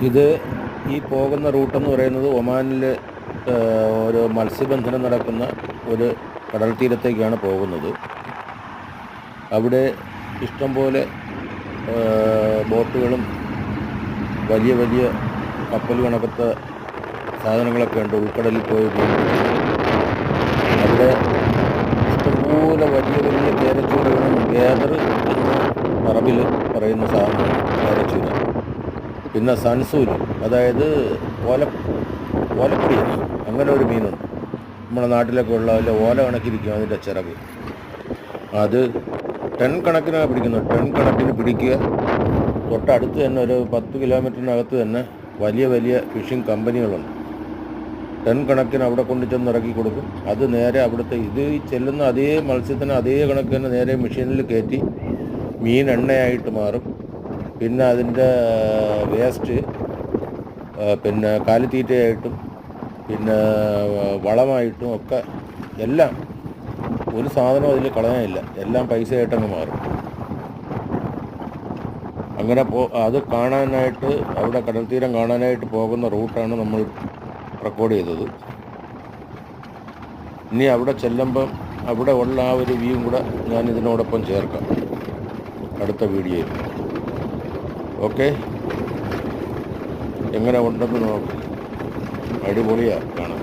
ഇത് ഈ പോകുന്ന റൂട്ടെന്ന് പറയുന്നത് ഒമാനിൽ ഒരു മത്സ്യബന്ധനം നടക്കുന്ന ഒരു കടൽ തീരത്തേക്കാണ് പോകുന്നത്. അവിടെ ഇഷ്ടംപോലെ ബോട്ടുകളും വലിയ വലിയ കപ്പൽ കണക്കത്തെ സാധനങ്ങളൊക്കെ ഉണ്ട്. ഉൾക്കടലിൽ പോയി അവിടെ ഇഷ്ടംപോലെ വലിയ വലിയ കേരച്ചൂരകളും ഗേദർ എന്ന് അറബിൽ പറയുന്ന സാധനമാണ് കേരച്ചൂര. പിന്നെ സൺസൂര്, അതായത് ഓലപ്പൊടിയാണ്, അങ്ങനെ ഒരു മീനുണ്ട്. നമ്മുടെ നാട്ടിലൊക്കെ ഉള്ള ഓല കണക്കിരിക്കും അതിൻ്റെ ചിറക്. അത് ടൺ കണക്കിനാണ് പിടിക്കുന്നത്. ടൺ കണക്കിന് പിടിക്കുക. തൊട്ടടുത്ത് തന്നെ ഒരു 10 കിലോമീറ്ററിനകത്ത് തന്നെ വലിയ വലിയ ഫിഷിംഗ് കമ്പനികളുണ്ട്. ടൺ കണക്കിന് അവിടെ കൊണ്ട് ചെന്ന് ഇറക്കി കൊടുക്കും. അത് നേരെ അവിടുത്തെ ഈ ചെല്ലുന്ന അതേ മത്സ്യത്തിന് അതേ കണക്ക് തന്നെ നേരെ മെഷീനിൽ കയറ്റി മീൻ എണ്ണയായിട്ട് മാറും. പിന്നെ അതിൻ്റെ വേസ്റ്റ് പിന്നെ കാലിത്തീറ്റയായിട്ടും പിന്നെ വളമായിട്ടും ഒക്കെ എല്ലാം, ഒരു സാധനം അതിൽ കളയാനില്ല, എല്ലാം പൈസയായിട്ടങ്ങ് മാറും. അങ്ങനെ അത് കാണാനായിട്ട്, അവിടെ കടൽ തീരം കാണാനായിട്ട് പോകുന്ന റൂട്ടാണ് നമ്മൾ റെക്കോർഡ് ചെയ്തത്. ഇനി അവിടെ ചെല്ലുമ്പം അവിടെ ഉള്ള ആ ഒരു വ്യൂവും കൂടെ ഞാൻ ഇതിനോടൊപ്പം ചേർക്കാം അടുത്ത വീഡിയോയിൽ. ഓക്കെ, എങ്ങനെ ഉണ്ടെന്ന് നോക്കാം. അടിപൊളിയാണ് കാണാൻ.